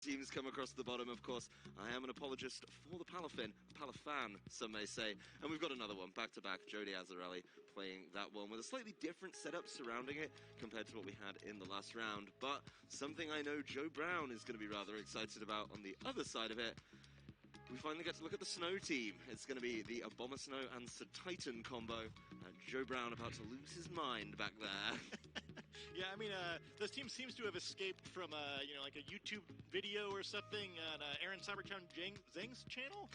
teams come across the bottom, of course. I am an apologist for the Palafan, some may say. And we've got another one, back-to-back, Jeudy Azzarelli playing that one with a slightly different setup surrounding it compared to what we had in the last round. But something I know Joe Brown is going to be rather excited about on the other side of it. We finally get to look at the Snow team. It's going to be the Abomasnow and Titan combo. Joe Brown about to lose his mind back there. Yeah, I mean, this team seems to have escaped from, like a YouTube video or something on Aaron Cybertown Zhang's channel,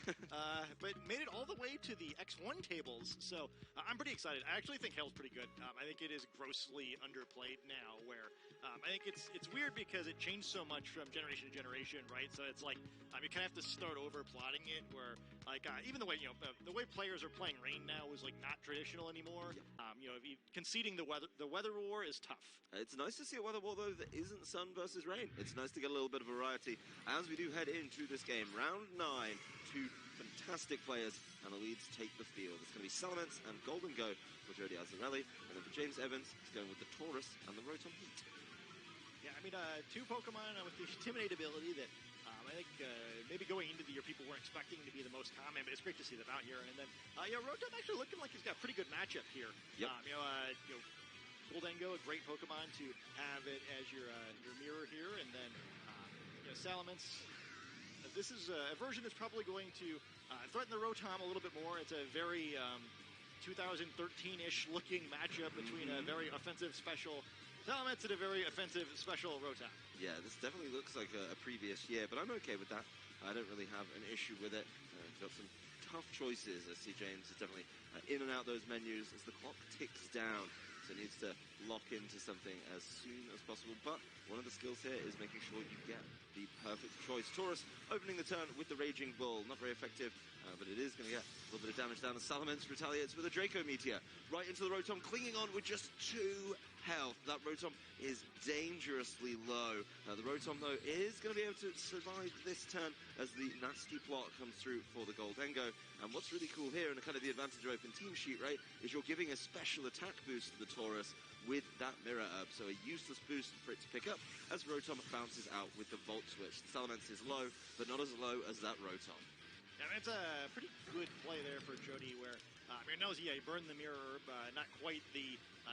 but made it all the way to the X1 tables. So I'm pretty excited. I actually think Hell's pretty good. I think it is grossly underplayed now, where I think it's weird because it changed so much from generation to generation, right? So it's like you kind of have to start over plotting it, where like even the way the way players are playing Rain now is like not traditional anymore. Conceding the weather war is tough. It's nice to see a weather war, though, that isn't sun versus rain. It's nice to get a little bit of variety as we do head into this game. Round 9, two fantastic players, and the leads take the field. It's going to be Salamence and Golden Go for Jeudy Azzarelli, and then for James Evans, he's going with the Taurus and the Rotom Heat. Yeah, I mean, two Pokemon with the Intimidate ability that I think maybe going into the year people weren't expecting to be the most common, but it's great to see them out here. And then, Rotom actually looking like he's got a pretty good matchup here. Yep. Goldengo, a great Pokemon to have it as your mirror here, and then Salamence. This is a version that's probably going to threaten the Rotom a little bit more. It's a very 2013-ish looking matchup between a very offensive special Salamence and a very offensive special Rotom. Yeah, this definitely looks like a previous year, but I'm okay with that. I don't really have an issue with it. Got some tough choices. I see James is definitely in and out those menus as the clock ticks down. So it needs to lock into something as soon as possible. But one of the skills here is making sure you get the perfect choice. Taurus opening the turn with the Raging Bull. Not very effective, but it is going to get a little bit of damage down. The Salamence retaliates with a Draco Meteor. Right into the Rotom, clinging on with just 2 health. That Rotom is dangerously low. The Rotom, though, is going to be able to survive this turn as the nasty plot comes through for the Goldengo. And what's really cool here, and kind of the advantage of open team sheet, right, is you're giving a special attack boost to the Taurus with that Mirror Herb. So a useless boost for it to pick up as Rotom bounces out with the Volt Switch. The Salamence is low, but not as low as that Rotom. Yeah, I mean, it's a pretty good play there for Jeudy, where he burned the Mirror Herb, not quite the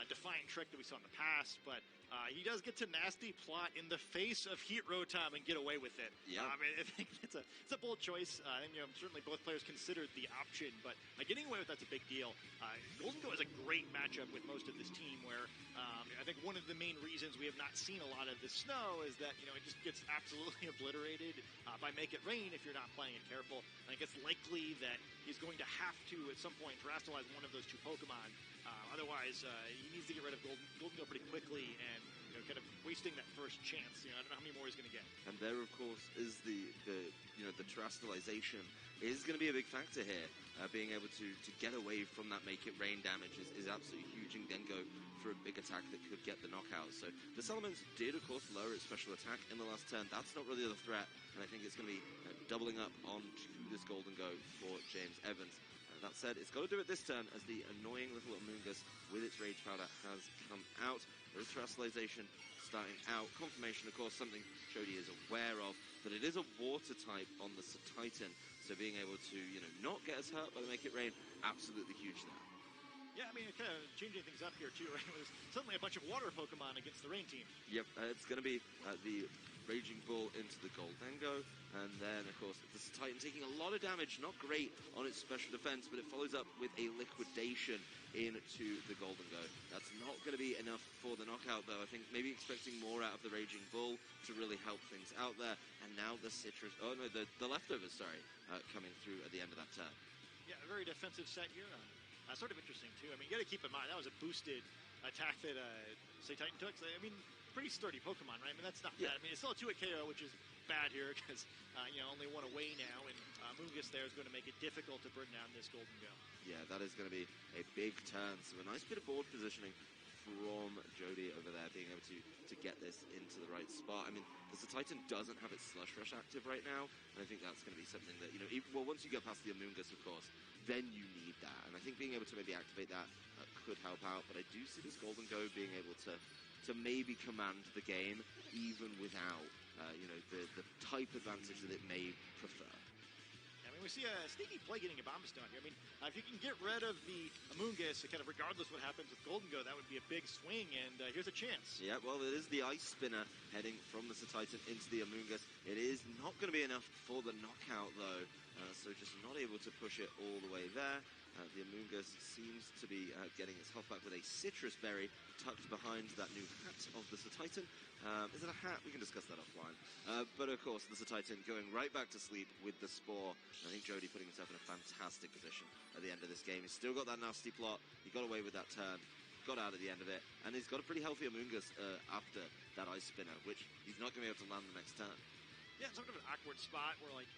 Defiant Trick that we saw in the past, but he does get to nasty plot in the face of Heat Rotom and get away with it. Yeah. I think it's a bold choice. And certainly both players considered the option, but getting away with that's a big deal. Goldengo is a great matchup with most of this team, where I think one of the main reasons we have not seen a lot of the snow is that it just gets absolutely obliterated by Make It Rain if you're not playing it careful. I think it's likely that he's going to have to at some point terastallize one of those two Pokemon. Otherwise, he needs to get rid of Goldengo pretty quickly, and kind of wasting that first chance. I don't know how many more he's going to get. And there, of course, is the terastallization is going to be a big factor here. Being able to get away from that Make It Rain damage is absolutely huge, and then go for a big attack that could get the knockout. So the Salamence did, of course, lower its special attack in the last turn. That's not really the threat, and I think it's going to be doubling up onto this Goldengo for James Evans. That said, it's got to do it this turn as the annoying little Amoonguss with its Rage Powder has come out. There's terastallization starting out. Confirmation, of course, something Jeudy is aware of, but it is a water type on the Titan, so being able to, not get as hurt by the Make It Rain, absolutely huge there. Yeah, I mean, kind of changing things up here, too, right? There's suddenly a bunch of water Pokemon against the Rain team. Yep, it's going to be the Raging Bull into the Goldengo, and then, of course, this Titan taking a lot of damage, not great on its special defense, but it follows up with a Liquidation into the Goldengo. That's not going to be enough for the knockout, though. I think maybe expecting more out of the Raging Bull to really help things out there, and now the the leftovers, coming through at the end of that turn. Yeah, a very defensive set here. Sort of interesting, too. I mean, you got to keep in mind, that was a boosted attack that, Titan took. So, I mean, pretty sturdy Pokemon, right? I mean, that's not bad. I mean, it's still a 2-hit KO, which is bad here because, only one away now, and Amoonguss there is going to make it difficult to bring down this Goldengo. Yeah, that is going to be a big turn. So a nice bit of board positioning from Jeudy over there, being able to get this into the right spot. I mean, the Titan doesn't have its Slush Rush active right now, and I think that's going to be something that, once you get past the Amoonguss, of course, then you need that. And I think being able to maybe activate that could help out, but I do see this Goldengo being able to maybe command the game even without the type advantage that it may prefer. I mean, we see a sneaky play getting a bomb stone here. I mean, if you can get rid of the Amoonguss, kind of regardless what happens with Golden Go, that would be a big swing, and here's a chance. Yeah, well, it is the Ice Spinner heading from the Titan into the Amoonguss. It is not going to be enough for the knockout, though, so just not able to push it all the way there. The Amoonguss seems to be getting its health back with a citrus berry tucked behind that new hat of the Titan. Is it a hat? We can discuss that offline. But of course, the Titan going right back to sleep with the Spore. I think Jeudy putting himself in a fantastic position at the end of this game. He's still got that nasty plot. He got away with that turn, got out at the end of it, and he's got a pretty healthy Amoonguss after that Ice Spinner, which he's not going to be able to land the next turn. Yeah, it's sort of an awkward spot where, like,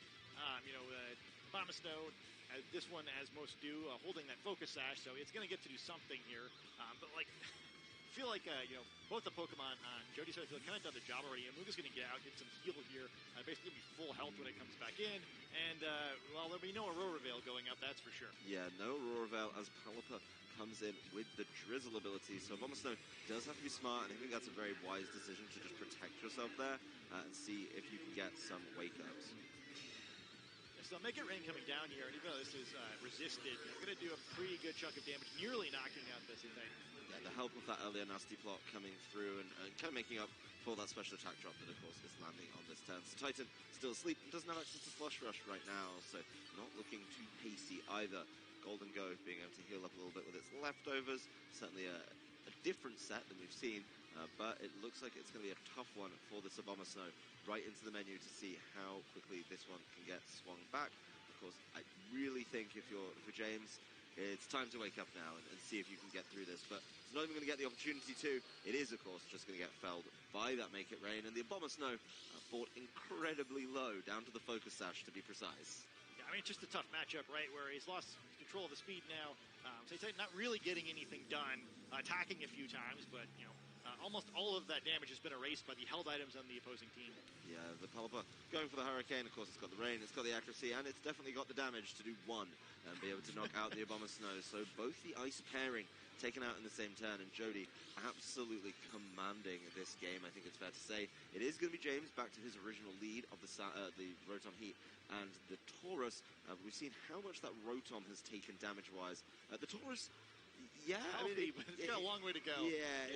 Bomb Stone, this one, as most do, holding that Focus Sash, so it's going to get to do something here. But, like, I feel like, both the Pokemon on Jeudy's side feel kind of done the job already. Amoonguss going to get out, get some heal here, basically be full health when it comes back in. And, well, there'll be no Aurora Veil going up, that's for sure. Yeah, no Aurora Veil as Palapa comes in with the Drizzle ability. So Bomb Snow does have to be smart, and I think that's a very wise decision to just protect yourself there and see if you can get some wake-ups. So Make It Rain coming down here, and even though this is resisted, it's going to do a pretty good chunk of damage, nearly knocking out this Titan. Yeah, the help of that earlier nasty plot coming through and kind of making up for that special attack drop that, of course, is landing on this turn. So Titan still asleep and doesn't have access to Flush Rush right now, so not looking too pacey either. Golden Go being able to heal up a little bit with its leftovers, certainly a different set than we've seen, but it looks like it's going to be a tough one for the Abomasnow right into the menu to see how quickly this one can get swung back. Of course, I really think if you're James, it's time to wake up now and see if you can get through this, but it's not even going to get the opportunity to. It is, of course, just going to get felled by that Make It Rain, and the Abomasnow fought incredibly low, down to the Focus Sash to be precise. I mean, it's just a tough matchup, right, where he's lost control of the speed now. So he's not really getting anything done, attacking a few times, but, almost all of that damage has been erased by the held items on the opposing team. Yeah, the Palapa going for the Hurricane. Of course, it's got the rain, it's got the accuracy, and it's definitely got the damage to do one and be able to knock out the Abomasnow. So both the ice pairing taken out in the same turn, and Jeudy absolutely commanding this game, I think it's fair to say. It is going to be James back to his original lead of the Rotom Heat and the Taurus. We've seen how much that Rotom has taken damage-wise. The Taurus... Yeah, healthy, but it's got a long way to go. Yeah,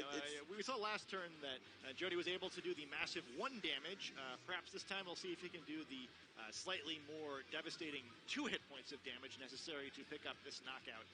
we saw last turn that Jeudy was able to do the massive 1 damage. Perhaps this time we'll see if he can do the slightly more devastating 2 hit points of damage necessary to pick up this knockout.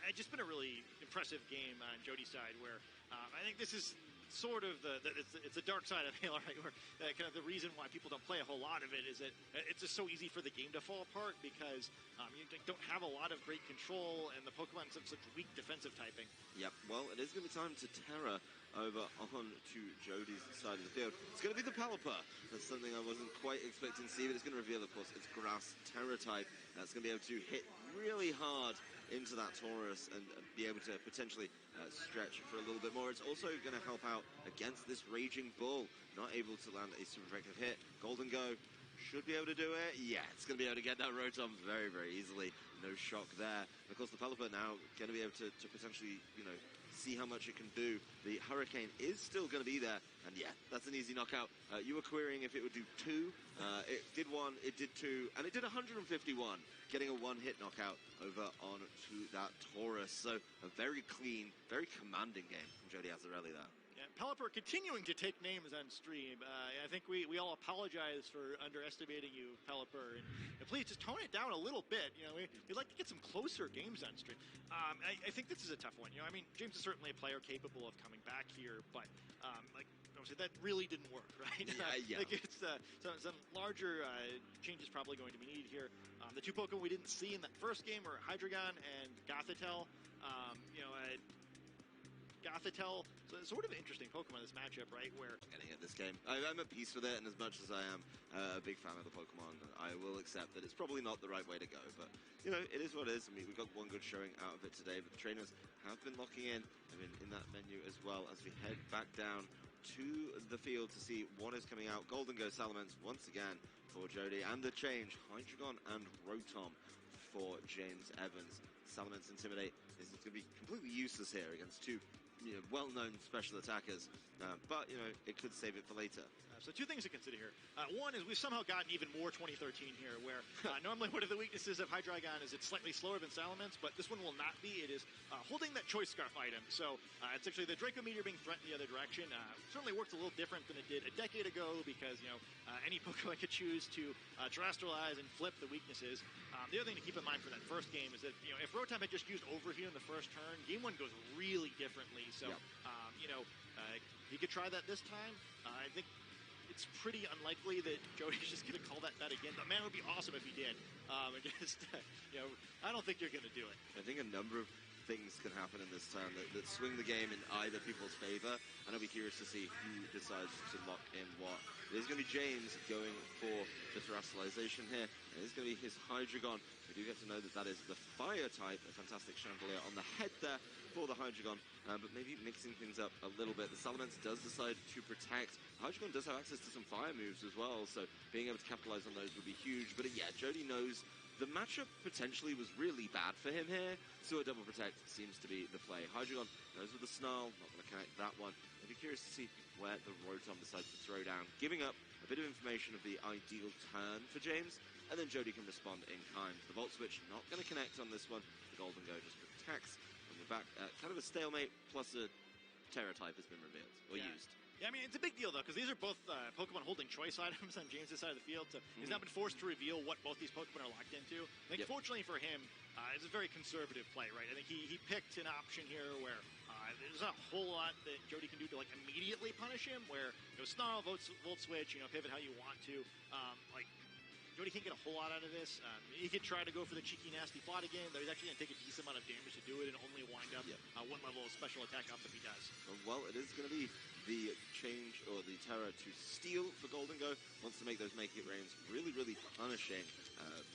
It's just been a really impressive game on Jeudy's side, where I think this is sort of it's the dark side of Halo, right? Where kind of the reason why people don't play a whole lot of it is that it's just so easy for the game to fall apart because you don't have a lot of great control, and the Pokemon have such weak defensive typing. Yep. Well, it is going to be time to Terra over on to Jody's side of the field. It's going to be the Palapa. That's something I wasn't quite expecting to see, but it's going to reveal, of course, its Grass Terra type. That's going to be able to hit really hard into that Taurus and be able to potentially stretch for a little bit more. It's also going to help out against this Raging Bull. Not able to land a super effective hit. Golden Go should be able to do it. Yeah, it's going to be able to get that Rotom very, very easily. No shock there. And of course, the Palapa now going to be able to potentially, see how much it can do. The Hurricane is still going to be there, and yeah, that's an easy knockout. You were querying if it would do 2. It did 1, it did 2, and it did 151, getting a 1-hit knockout over on to that Taurus. So a very clean, very commanding game from Jeudy Azzarelli there. Yeah, Pelipper continuing to take names on stream. I think we all apologize for underestimating you, Pelipper, and please just tone it down a little bit. We'd like to get some closer games on stream. I think this is a tough one. James is certainly a player capable of coming back here, but that really didn't work, right? Yeah. It's some larger changes probably going to be needed here. The 2 Pokemon we didn't see in that first game were Hydreigon and Gothitelle. Gothitelle, so it's sort of an interesting Pokemon this matchup, right? Where getting at this game, I'm at peace with it, and as much as I am a big fan of the Pokemon, I will accept that it's probably not the right way to go. But it is what it is. I mean, we got one good showing out of it today, but the trainers have been locking in. In that menu as well as we head back down to the field to see what is coming out. Golden Go Salamence once again for Jeudy, and the change Hydreigon and Rotom for James Evans. Salamence Intimidate is going to be completely useless here against 2 well-known special attackers, but it could save it for later. So two things to consider here. One is we've somehow gotten even more 2013 here, where normally one of the weaknesses of Hydreigon is it's slightly slower than Salamence, but this one will not be. It is holding that Choice Scarf item. So it's actually the Draco Meteor being threatened the other direction. Certainly works a little different than it did a decade ago because, any Pokemon could choose to Terrestrialize and flip the weaknesses. The other thing to keep in mind for that first game is that, if Rotom had just used Overheal in the first turn, game one goes really differently. So, he could try that this time. I think it's pretty unlikely that Jeudy's just going to call that again. But man, it would be awesome if he did. I don't think you're going to do it. I think a number of things can happen in this turn that swing the game in either people's favor, and I'll be curious to see who decides to lock in what. There's going to be James going for the Terrestrialization here, and it's going to be his Hydreigon. We do get to know that is the Fire type, a fantastic Chandelier on the head there for the Hydreigon, but maybe mixing things up a little bit. The Salamence does decide to protect. Hydreigon does have access to some fire moves as well, so being able to capitalize on those would be huge. But yeah, Jeudy knows the matchup potentially was really bad for him here, so a double protect seems to be the play. Hydreigon goes with the Snarl, not going to connect that one. I'd be curious to see where the Rotom decides to throw down, giving up a bit of information of the ideal turn for James, and then Jeudy can respond in kind. The Volt Switch not going to connect on this one. The Golden Go just protects, and we're back at kind of a stalemate, plus a Terra type has been revealed, or used. Yeah, I mean, it's a big deal, though, because these are both Pokemon holding choice items on James' side of the field, so he's now been forced to reveal what both these Pokemon are locked into. I think, fortunately for him, it's a very conservative play, right? I think he picked an option here where there's not a whole lot that Jeudy can do to, immediately punish him, where, Snarl, Volt Switch, pivot how you want to. Jeudy can't get a whole lot out of this. He could try to go for the cheeky, nasty plot again, though he's actually going to take a decent amount of damage to do it and only wind up one level of special attack up if he does. Well, it is going to be the change, or the Terra to Steel for Golden Go. Wants to make those Make It Rains really, really punishing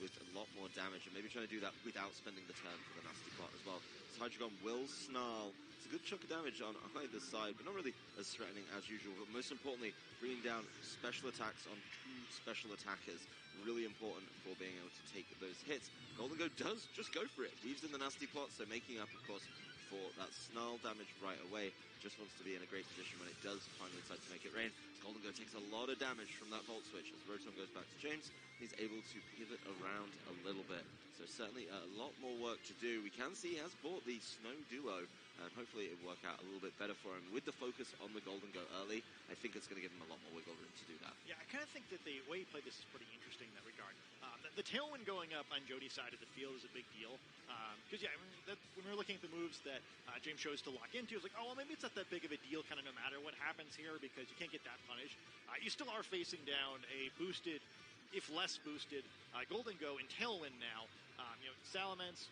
with a lot more damage, and maybe trying to do that without spending the turn for the nasty plot as well. So Hydreigon will Snarl. It's a good chunk of damage on either side, but not really as threatening as usual. But most importantly, bringing down special attacks on two special attackers. Really important for being able to take those hits. Golden Go does just go for it. Weaves in the nasty plot, so making up, of course, for that Snarl damage right away. Just wants to be in a great position when it does finally decide to make it rain. Golden Go takes a lot of damage from that Volt Switch as Rotom goes back to James. He's able to pivot around a little bit. So certainly a lot more work to do. We can see he has bought the Snow Duo, and hopefully it will work out a little bit better for him. With the focus on the Golden Go early, I think it's going to give him a lot more wiggle room to do that. Yeah, I kind of think that the way he played this is pretty interesting in that regard. The Tailwind going up on Jeudy's side of the field is a big deal. Because, when we were looking at the moves that James chose to lock into, it was like, oh, well, maybe it's not that big of a deal kind of no matter what happens here because you can't get that punished. You still are facing down a boosted, if less boosted, Golden Go and Tailwind now. Salamence,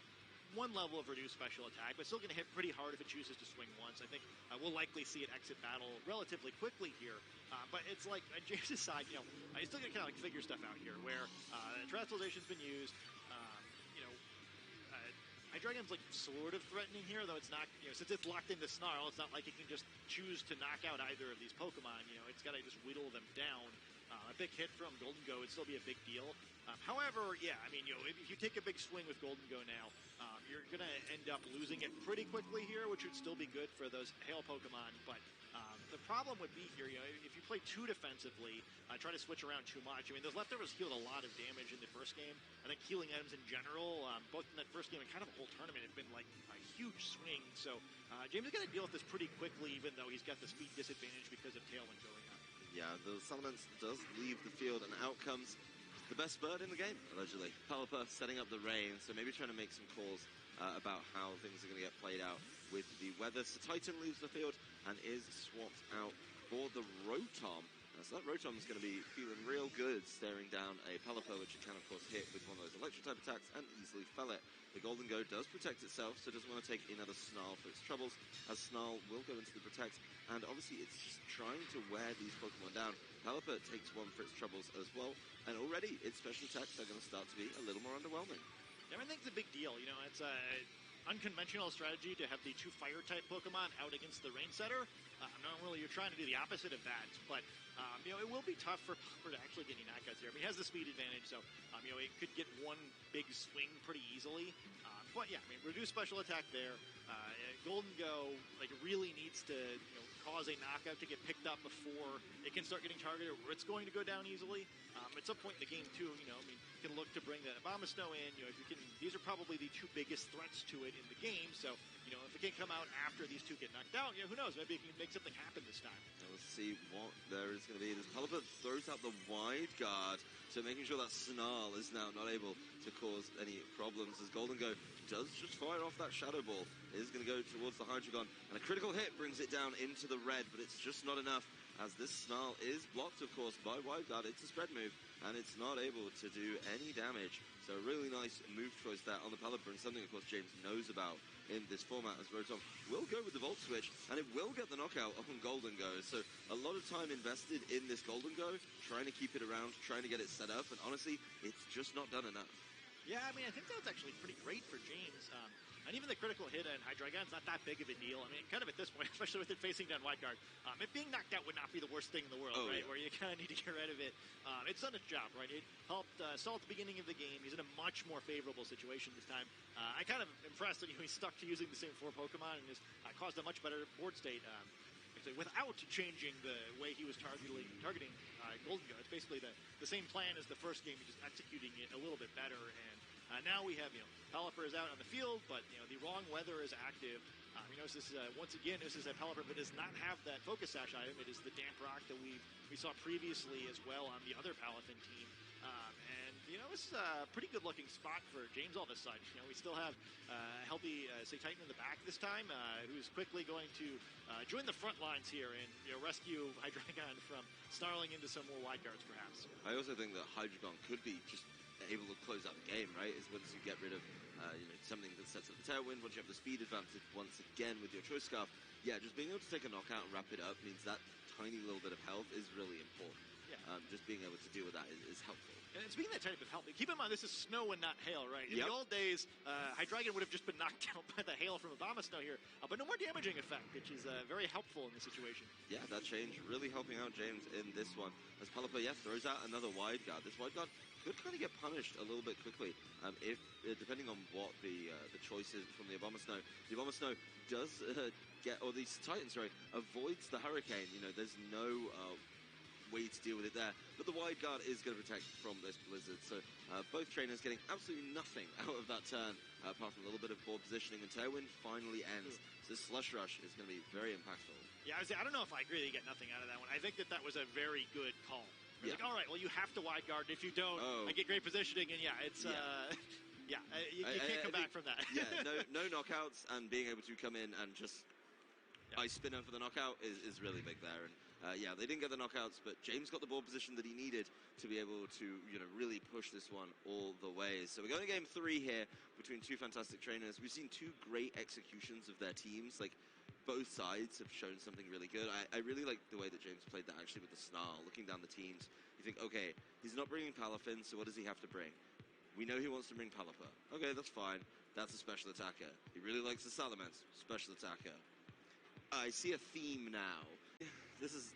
one level of reduced special attack, but still going to hit pretty hard if it chooses to swing once. I think we'll likely see it exit battle relatively quickly here. But it's like on James' side, he's still going to kind of figure stuff out here, where Terrestrialization's been used. Hydreigon's sort of threatening here, though it's not, since it's locked into Snarl, it's not like it can just choose to knock out either of these Pokemon. It's got to just whittle them down. A big hit from Golden Go would still be a big deal. However, if you take a big swing with Golden Go now, you're going to end up losing it pretty quickly here, which would still be good for those Hail Pokemon. But the problem would be here, if you play too defensively, try to switch around too much. Those leftovers healed a lot of damage in the first game. I think healing items in general, both in that first game and kind of the whole tournament, have been a huge swing. So James is going to deal with this pretty quickly, even though he's got the speed disadvantage because of Tailwind going up. Yeah, the Salamence does leave the field, and out comes the best bird in the game, allegedly. Pelipper setting up the rain, so maybe trying to make some calls about how things are going to get played out with the weather. So Titan leaves the field and is swapped out for the Rotom. So that Rotom is going to be feeling real good, staring down a Pelipper, which it can, of course, hit with one of those electric-type attacks and easily fell it. The Golden Go does protect itself, so it doesn't want to take another Snarl for its troubles, as Snarl will go into the protect, and obviously it's just trying to wear these Pokemon down. Pelipper takes one for its troubles as well, and already its special attacks are going to start to be a little more underwhelming. Yeah, I think it's a big deal. It's a unconventional strategy to have the two Fire-type Pokemon out against the Rain Setter. You're trying to do the opposite of that, but it will be tough for Palper to actually get any knockouts here. I mean, he has the speed advantage, so it could get one big swing pretty easily. But yeah, I mean, reduce special attack there. Golden Go really needs to cause a knockout to get picked up before it can start getting targeted, or it's going to go down easily. At some point in the game too, you can look to bring the Obama Snow in. If you can, these are probably the two biggest threats to it in the game. So if it can come out after these two get knocked out, who knows? Maybe it can make something happen this time. Now let's see what there is going to be. As Palper throws out the wide guard, so making sure that Snarl is now not able to cause any problems. As Golden Go does just fire off that Shadow Ball, it is going to go towards the Hydreigon, and a critical hit brings it down into the red, but it's just not enough. As this Snarl is blocked, of course, by wide guard. It's a spread move, and it's not able to do any damage. So a really nice move choice there on the Palper, and something, of course, James knows about in this format, as Rotom will go with the Volt Switch, and it will get the knockout on Golden Go. So a lot of time invested in this Golden Go, trying to keep it around, trying to get it set up, and honestly, it's just not done enough. Yeah, I mean, I think that was actually pretty great for James. And even the critical hit on Hydreigon's not that big of a deal. I mean, kind of at this point, especially with it facing down wide guard, it being knocked out would not be the worst thing in the world, right? Yeah. Where you kind of need to get rid of it. It's done its job, right? It helped Saul at the beginning of the game. He's in a much more favorable situation this time. I kind of impressed that he stuck to using the same 4 Pokemon and just caused a much better board state. Without changing the way he was targeting Golden Go. It's basically the same plan as the first game, just executing it a little bit better. And now we have, Pelipper is out on the field, but, the wrong weather is active. You notice this, once again, this is a Pelipper that does not have that Focus Sash item. It is the Damp Rock that we saw previously as well on the other Palafin team. This is a pretty good-looking spot for James all of a sudden. We still have a healthy Titan in the back this time, who's quickly going to join the front lines here and rescue Hydreigon from snarling into some more wide guards, perhaps. I also think that Hydreigon could be just able to close out the game, right? Is once you get rid of something that sets up the Tailwind, once you have the speed advantage once again with your Choice Scarf, just being able to take a knockout and wrap it up means that tiny little bit of health is really important. Yeah. Just being able to deal with that is helpful. And speaking of that tiny bit of health, keep in mind this is snow and not hail, right? In the old days, Hydreigon would have just been knocked out by the hail from Obama Snow here, but no more damaging effect, which is very helpful in this situation. Yeah, that change really helping out James in this one. As Palipper, throws out another wide guard. This wide guard could kind of get punished a little bit quickly if, depending on what the choice is from the Obama Snow. The Obama Snow does these Titans, avoids the Hurricane. There's no way to deal with it there, but the wide guard is going to protect from this blizzard, so both trainers getting absolutely nothing out of that turn, apart from a little bit of board positioning, and Tailwind finally ends. So this Slush Rush is going to be very impactful. Yeah, I don't know if I agree that you get nothing out of that one. I think that was a very good call. Like, all right, well, you have to wide guard. If you don't, I get great positioning, and it's you can't come back from that. no knockouts, and being able to come in and just ice spinner for the knockout is really big there. And they didn't get the knockouts, but James got the board position that he needed to be able to really push this one all the way. So we're going to game 3 here between two fantastic trainers. We've seen two great executions of their teams. Like, both sides have shown something really good. I really like the way that James played that actually with the Snarl. Looking down the teams, you think, okay, he's not bringing Palafin, so what does he have to bring? We know he wants to bring Palipper. Okay, that's fine. That's a special attacker. He really likes the Salamence. Special attacker. I see a theme now. This is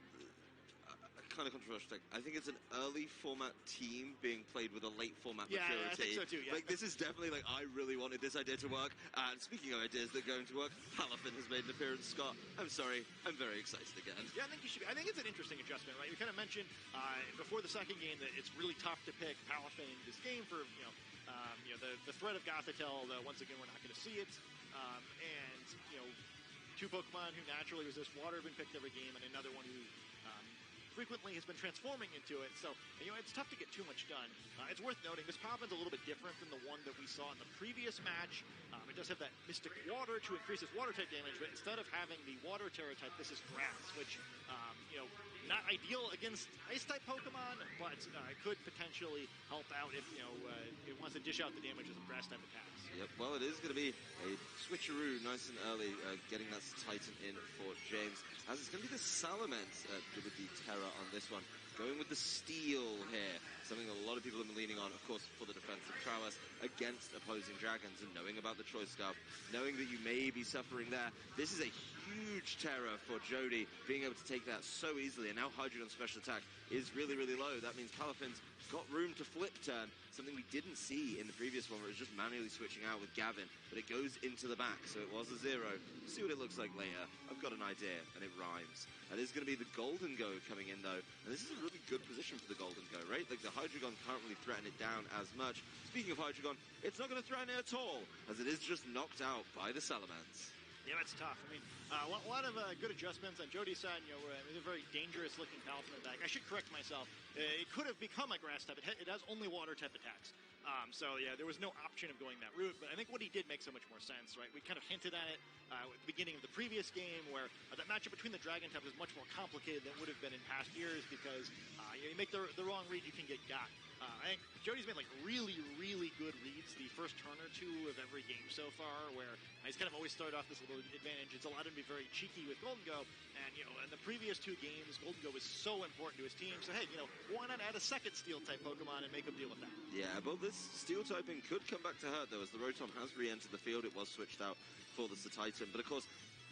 kind of controversial thing. I think it's an early format team being played with a late format maturity. Yeah, I think so too, yeah. Like, this is definitely, I really wanted this idea to work. And speaking of ideas that are going to work, Palafin has made an appearance. Scott, I'm sorry, I'm very excited again. Yeah, I think you should be. I think it's an interesting adjustment, right? You kind of mentioned before the second game that it's really tough to pick Palafin in this game for, the threat of Gothitelle, though, once again, we're not going to see it. And, two Pokemon who naturally resist water have been picked every game, and another one who frequently has been transforming into it, so it's tough to get too much done. It's worth noting this Palfin's a little bit different than the one that we saw in the previous match. It does have that Mystic Water to increase its water type damage, but instead of having the Water Terra type, this is Grass, which not ideal against Ice type Pokemon, but could potentially help out if it wants to dish out the damage as a Grass type attacks. Yep, well, it is going to be a switcheroo nice and early, getting that Titan in for James, as it's going to be the Salamence with the Terra on this one. Going with the Steel here, something a lot of lot of people have been leaning on, of course, for the defensive prowess against opposing dragons, and knowing about the choice scarf, knowing that you may be suffering there. This is a huge terror for Jeudy, being able to take that so easily, and now Hydreigon special attack is really, really low. That means Palafin's got room to flip turn, something we didn't see in the previous one where it was just manually switching out with Gavin, but it goes into the back, so it was a 0. We'll see what it looks like later. I've got an idea, and it rhymes. That is going to be the Golden Go coming in, though, and this is a really good position for the Golden Go, right? Like, the Hydreigon can't really threaten it down as much. Speaking of Hydreigon, it's not going to threaten it at all, as it is just knocked out by the Salamence. Yeah, that's tough. I mean, a lot of good adjustments on Jeudy's side. You know, it's a very dangerous-looking Palafin in the back. I should correct myself. It could have become a grass type. It has only water type attacks. So, yeah, there was no option of going that route. But I think what he did makes so much more sense, right? We kind of hinted at it at the beginning of the previous game, where that matchup between the Dragon types is much more complicated than it would have been in past years because you make the wrong read, you can get got. I think Jeudy's made like really, really good reads the first turn or two of every game so far, where he's kind of always started off this little advantage. It's allowed him to be very cheeky with Golden Go, and you know, in the previous 2 games, Golden Go was so important to his team. So hey, you know, why not add a second Steel type Pokemon and make him deal with that? Yeah, but this Steel typing could come back to hurt though, as the Rotom has re-entered the field. It was switched out for the Titan, but of course,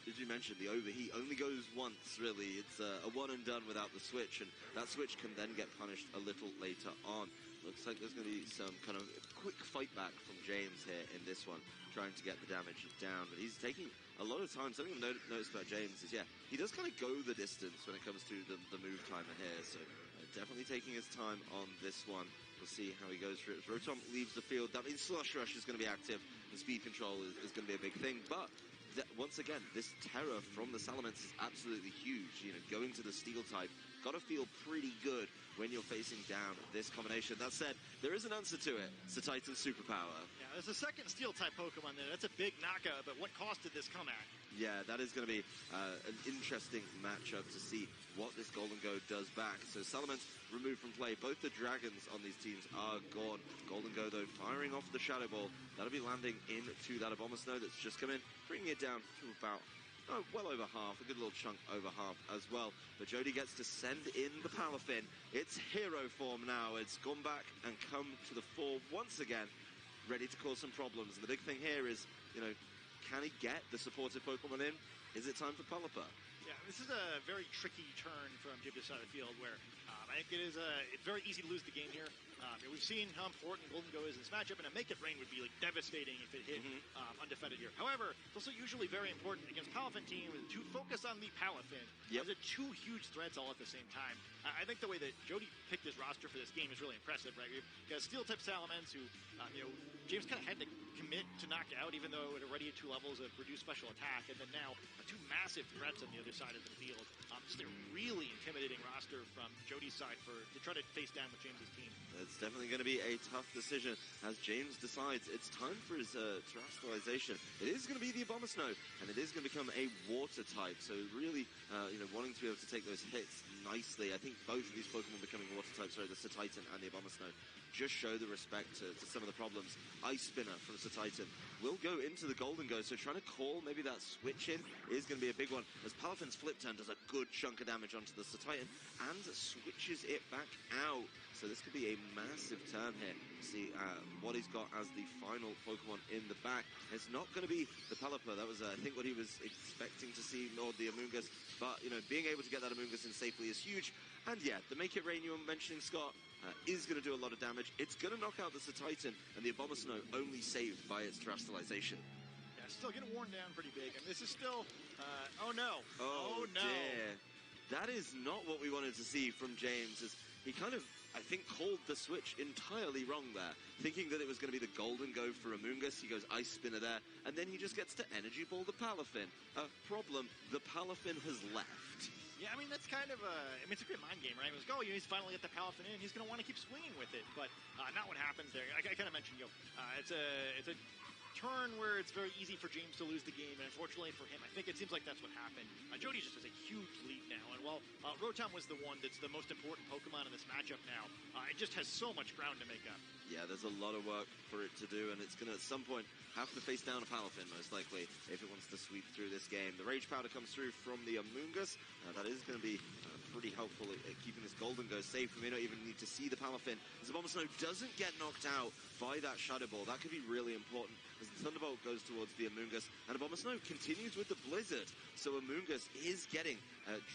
as you mentioned, the overheat only goes once, really. It's a one and done without the switch, and that switch can then get punished a little later on. Looks like there's going to be some kind of quick fight back from James here in this one, trying to get the damage down. But he's taking a lot of time. Something I've noticed about James is, yeah, he does kind of go the distance when it comes to the move timer here. So definitely taking his time on this one. We'll see how he goes through it. As Rotom leaves the field, that means Slush Rush is going to be active, and speed control is going to be a big thing. But once again, this terror from the Salamence is absolutely huge. You know, going to the Steel type, got to feel pretty good when you're facing down this combination. That said, there is an answer to it. It's the Titan Superpower. Yeah, there's a second Steel type Pokemon there. That's a big knockout, but what cost did this come at? Yeah, that is going to be an interesting matchup to see what this Golden Go does back. So Salamence removed from play. Both the dragons on these teams are gone. Golden Go, though, firing off the Shadow Ball. That'll be landing into that Abomasnow that's just come in, bringing it down to about well over half, a good little chunk over half as well. But Jeudy gets to send in the Palafin. It's hero form now. It's gone back and come to the fore once again, ready to cause some problems. And the big thing here is, you know, can he get the supportive Pokemon in? Is it time for Palapa? Yeah, this is a very tricky turn from James' side of the field where I think it's very easy to lose the game here. We've seen how important Golden Go is in this matchup, and a Make It Rain would be like devastating if it hit undefended here. However, it's also usually very important against Palafin team to focus on the Palafin. Yep. Those are 2 huge threats all at the same time. I think the way that Jeudy picked his roster for this game is really impressive, right? We've got Steel-type Salamence who, you know, James kind of had to commit to knock out, even though it already had 2 levels of reduced special attack, and then now 2 massive threats on the other side of the field. Just a really intimidating roster from Jody's side to try to face down with James's team. It's definitely going to be a tough decision as James decides it's time for his terrestrialization. It is going to be the Abomasnow, and it is going to become a water type. So really, you know, wanting to be able to take those hits nicely. I think both of these Pokemon becoming water types, sorry, the Titan and the Abomasnow, just show the respect to some of the problems. Ice Spinner from Titan will go into the Golden Go, so trying to call maybe that switch in is going to be a big one, as Palafin's Flip Turn does a good chunk of damage onto the Titan and switches it back out. So this could be a massive turn here. See what he's got as the final Pokemon in the back. It's not going to be the Pelipper. That was, I think, what he was expecting to see, or the Amoonguss. But, you know, being able to get that Amoonguss in safely is huge. And yeah, the Make It Rain you were mentioning, Scott, is going to do a lot of damage. It's going to knock out the Titan, and the Abomasnow only saved by its terrestrialization. Yeah, still getting worn down pretty big. And this is still, oh no. Oh no. Dear. That is not what we wanted to see from James, as he kind of, I think, called the switch entirely wrong there, thinking that it was going to be the Golden Go for Amoonguss. He goes Ice Spinner there, and then he just gets to Energy Ball the Palafin. Problem, the Palafin has left. Yeah, I mean, that's kind of it's a great mind game, right? It was, he's finally got the Palafin in, he's going to want to keep swinging with it, but not what happens there. I kind of mentioned, it's a turn where it's very easy for James to lose the game, and unfortunately for him, I think it seems like that's what happened. Jeudy just has a huge lead now, and while Rotom was the one that's the most important Pokemon in this matchup now, it just has so much ground to make up. Yeah, there's a lot of work for it to do, and it's going to, at some point, have to face down a Palafin, most likely, if it wants to sweep through this game. The Rage Powder comes through from the Amoonguss. That is going to be pretty helpful at keeping this Golden Go safe. We may not even need to see the Palafin. As Abomasnow doesn't get knocked out by that Shadow Ball, that could be really important as the Thunderbolt goes towards the Amoonguss, and Abomasnow continues with the Blizzard. So Amoonguss is getting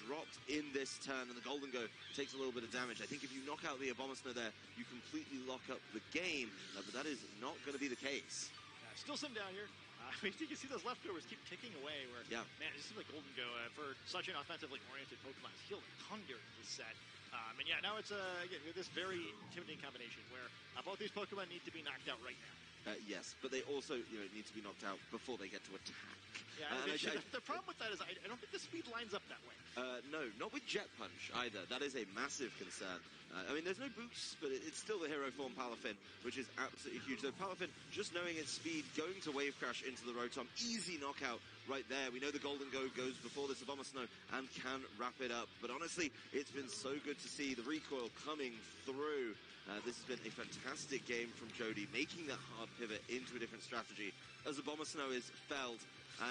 dropped in this turn, and the Golden Go takes a little bit of damage. I think if you knock out the Abomasnow there, you completely lock up the game, but that is not going to be the case. Still some down here. You can see those leftovers keep ticking away. Where, man, it seems like Golden Go, for such an offensively oriented Pokemon, has healed a ton during this set. And yeah, now it's again this very intimidating combination where both these Pokemon need to be knocked out right now. Yes, but they also need to be knocked out before they get to attack. Yeah, the problem with that is I don't think the speed lines up that way. No, not with Jet Punch either. That is a massive concern. I mean, there's no boost, but it's still the hero form Palafin, which is absolutely huge. So Palafin, just knowing its speed, going to Wave Crash into the Rotom, easy knockout right there. We know the Golden Go goes before this Abomasnow and can wrap it up. But honestly, it's been so good to see the recoil coming through. This has been a fantastic game from Jeudy, making that hard pivot into a different strategy as Abomasnow is felled.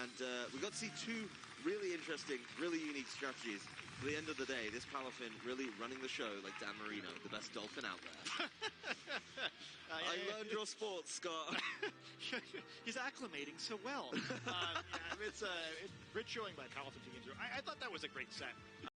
And we got to see two really interesting, really unique strategies. At the end of the day, this Palafin really running the show like Dan Marino, the best dolphin out there. I learned your sport, Scott. He's acclimating so well. It's rich showing by Palafin 2 games. I thought that was a great set.